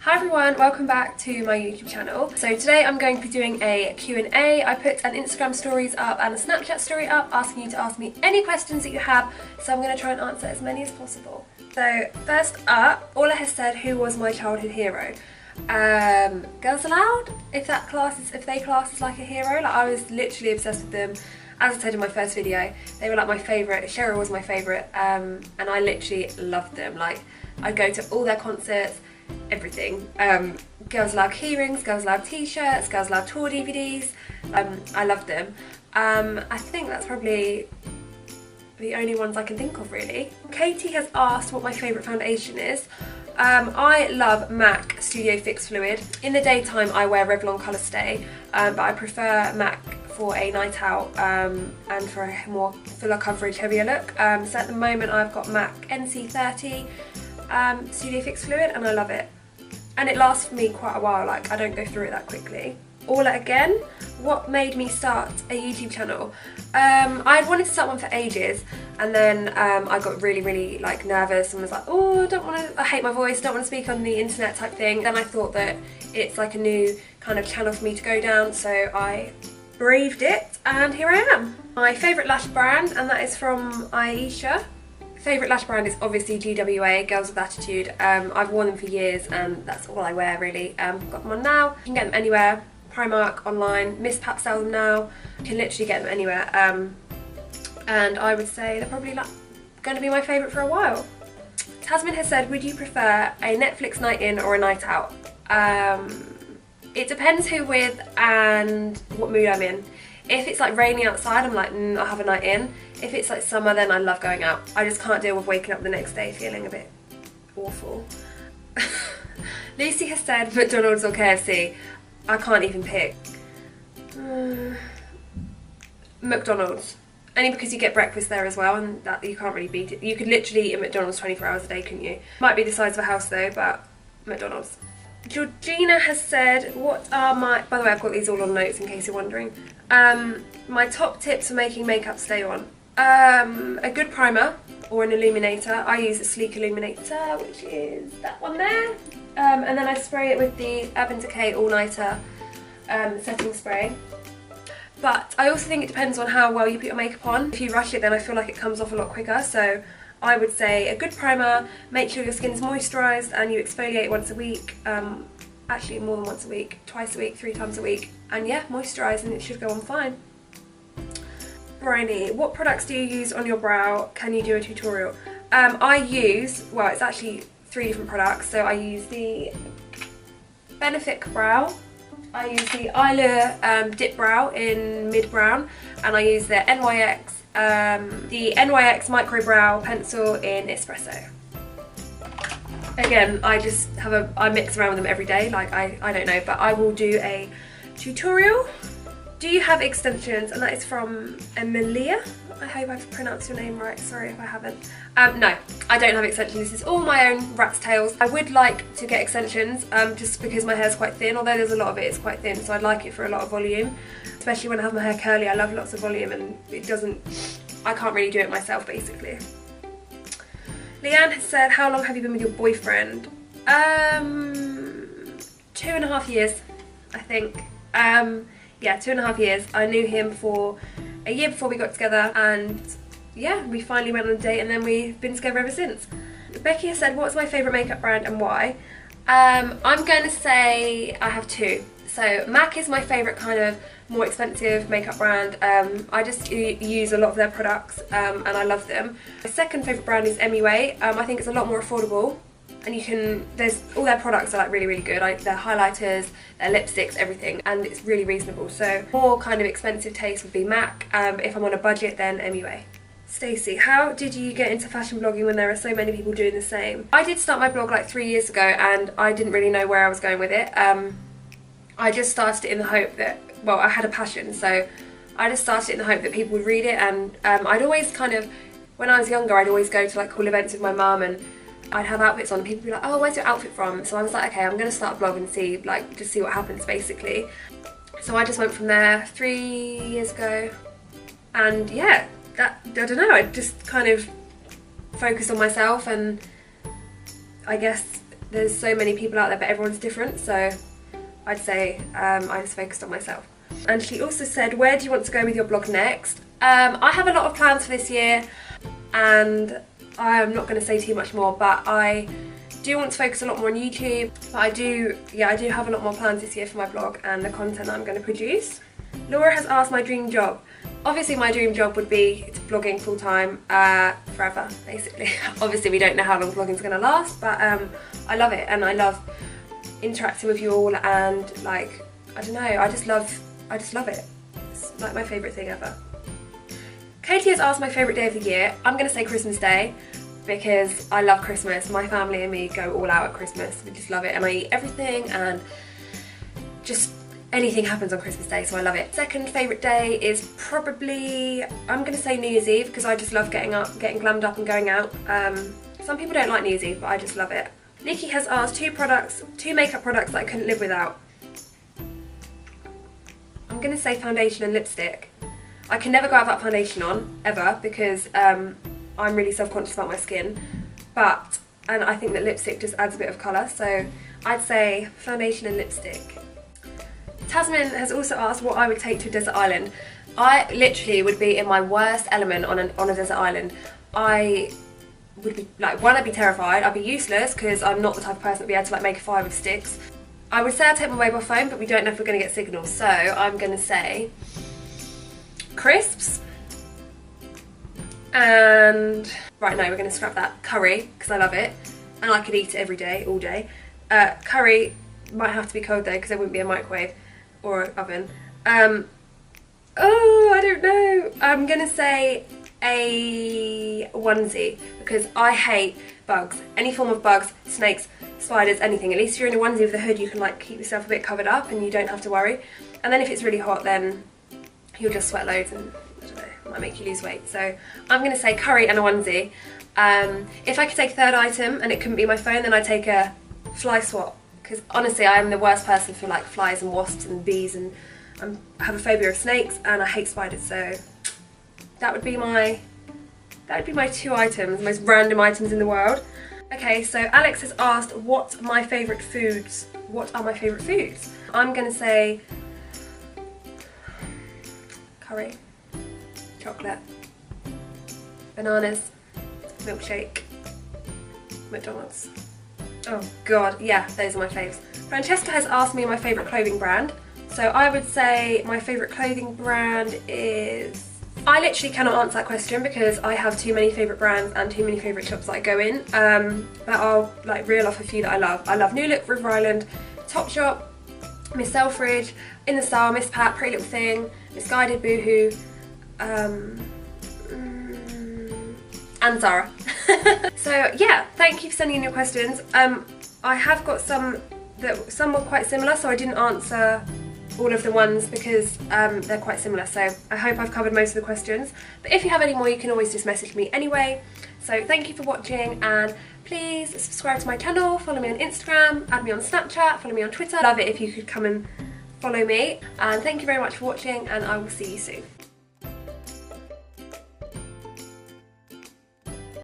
Hi everyone, welcome back to my YouTube channel. So today I'm going to be doing a Q&A. I put an Instagram stories up and a Snapchat story up asking you to ask me any questions that you have, so I'm going to try and answer as many as possible. So first up, Ola has said, who was my childhood hero? Girls Aloud, if they class as like a hero. Like, I was literally obsessed with them. As I said in my first video, they were like my favourite. Cheryl was my favourite, and I literally loved them. Like, I'd go to all their concerts, everything. Girls Aloud keyrings, Girls Aloud t-shirts, Girls Aloud tour DVDs. I loved them. I think that's probably the only ones I can think of, really. Katie has asked what my favourite foundation is. I love MAC Studio Fix Fluid. In the daytime I wear Revlon Colour Stay, but I prefer MAC for a night out and for a more fuller coverage, heavier look. So at the moment I've got MAC NC30 Studio Fix Fluid, and I love it. And it lasts for me quite a while, like I don't go through it that quickly. Ola again, what made me start a YouTube channel? I'd wanted to start one for ages, and then I got really like nervous and was like, oh, I hate my voice, don't want to speak on the internet type thing. Then I thought that it's like a new kind of channel for me to go down, so I braved it and here I am. My favourite lash brand, and that is from Aisha. Favourite lash brand is obviously GWA, Girls with Attitude. I've worn them for years and that's all I wear, really. Got them on now. You can get them anywhere. Primark, online. Miss Pat sell them now. You can literally get them anywhere. And I would say they're probably like going to be my favourite for a while. Tasman has said, would you prefer a Netflix night in or a night out? It depends who with and what mood I'm in. If it's like raining outside, I'm like, I'll have a night in. If it's like summer, then I love going out. I just can't deal with waking up the next day feeling a bit awful. Lucy has said McDonald's or KFC. I can't even pick. McDonald's. Only because you get breakfast there as well, and that you can't really beat it. You could literally eat at McDonald's 24 hours a day, couldn't you? Might be the size of a house though, but McDonald's. Georgina has said, what are my... By the way, I've got these all on notes in case you're wondering. My top tips for making makeup stay on. A good primer or an illuminator. I use a sleek illuminator, which is that one there. And then I spray it with the Urban Decay All Nighter setting spray. But I also think it depends on how well you put your makeup on. If you rush it, then I feel like it comes off a lot quicker. So I would say a good primer, make sure your skin's moisturised and you exfoliate once a week. Actually more than once a week, twice a week, 3 times a week. And yeah, moisturise and it should go on fine. Bryony, what products do you use on your brow? Can you do a tutorial? I use, well, it's actually 3 different products. So I use the Benefit Brow, I use the Eyelure Dip Brow in Mid Brown, and I use the NYX Micro Brow Pencil in Espresso. Again, I mix around with them every day, like I don't know, but I will do a tutorial. Do you have extensions? And that is from Emilia. I hope I've pronounced your name right, sorry if I haven't. No, I don't have extensions. This is all my own rat's tails. I would like to get extensions, just because my hair's quite thin, although there's a lot of it, it's quite thin, so I'd like it for a lot of volume. Especially when I have my hair curly, I love lots of volume, and I can't really do it myself, basically. Leanne has said, how long have you been with your boyfriend? 2.5 years, I think. Yeah, 2.5 years. I knew him for a year before we got together, and yeah, we finally went on a date and then we've been together ever since. Becky has said, what's my favourite makeup brand and why? I'm going to say I have 2. So MAC is my favourite kind of more expensive makeup brand. I just use a lot of their products and I love them. My second favourite brand is MUA. I think it's a lot more affordable, and all their products are like really good. Their highlighters, their lipsticks, everything, and it's really reasonable. So more kind of expensive taste would be MAC. If I'm on a budget, then MUA. Stacey, how did you get into fashion blogging when there are so many people doing the same? I did start my blog like 3 years ago and I didn't really know where I was going with it. I just started it in the hope that, well, I had a passion, so I just started it in the hope that people would read it. And I'd always kind of, when I was younger, I'd always go to like cool events with my mum and I'd have outfits on and people would be like, oh, where's your outfit from? So I was like, okay, I'm going to start a blog and see, like, just see what happens, basically. So I just went from there 3 years ago, and yeah, I don't know, I just kind of focused on myself, and I guess there's so many people out there, but everyone's different, so I'd say I just focused on myself. And she also said, where do you want to go with your blog next? I have a lot of plans for this year, and I'm not going to say too much more, but I do want to focus a lot more on YouTube. But I do have a lot more plans this year for my blog and the content that I'm going to produce. Laura has asked my dream job. Obviously my dream job would be blogging full time, forever basically. Obviously we don't know how long blogging's going to last, but I love it, and I love interacting with you all, and like, I don't know, I just love it. It's like my favourite thing ever. Katie has asked my favourite day of the year. I'm going to say Christmas Day, because I love Christmas. My family and me go all out at Christmas. We just love it, and I eat everything, and just anything happens on Christmas Day, so I love it. Second favourite day is probably, I'm going to say New Year's Eve, because I just love getting up, getting glammed up and going out. Some people don't like New Year's Eve, but I just love it. Nikki has asked two makeup products that I couldn't live without. I'm going to say foundation and lipstick. I can never go out without foundation on, ever, because I'm really self-conscious about my skin, and I think that lipstick just adds a bit of colour, so I'd say foundation and lipstick. Tasman has also asked what I would take to a desert island. I literally would be in my worst element on a desert island. I would be like, one, I'd be terrified, I'd be useless because I'm not the type of person that'd be able to like make a fire with sticks. I would say I'd take my mobile phone, but we don't know if we're going to get signal, so I'm going to say crisps, and right now we're going to scrap that, curry, because I love it and I could eat it every day, all day. Curry might have to be cold though, because there wouldn't be a microwave or an oven. Oh, I don't know. I'm going to say a onesie, because I hate bugs. Any form of bugs, snakes, spiders, anything. At least if you're in a onesie with a hood, you can like keep yourself a bit covered up and you don't have to worry. And then if it's really hot, then you'll just sweat loads and I don't know, it might make you lose weight. So I'm going to say curry and a onesie. If I could take a third item and it couldn't be my phone, then I'd take a fly swat, because honestly I am the worst person for like flies and wasps and bees, and I have a phobia of snakes and I hate spiders, so that would be my two items, the most random items in the world. Okay, so Alex has asked what are my favourite foods. I'm going to say curry, chocolate, bananas, milkshake, McDonald's. Oh god, yeah, those are my faves. Francesca has asked me my favourite clothing brand. So I would say my favourite clothing brand is... I literally cannot answer that question because I have too many favourite brands and too many favourite shops that I go in. But I'll like reel off a few that I love. I love New Look, River Island, Topshop, Miss Selfridge, In the Style, Miss Pat, Pretty Little Thing, Misguided, Boohoo, and Zara. So yeah, thank you for sending in your questions. I have got some were quite similar, so I didn't answer all of the ones because they're quite similar, so I hope I've covered most of the questions. But if you have any more, you can always just message me anyway. So thank you for watching, and please subscribe to my channel, follow me on Instagram, add me on Snapchat, follow me on Twitter. Love it if you could come and follow me. And thank you very much for watching, and I will see you soon.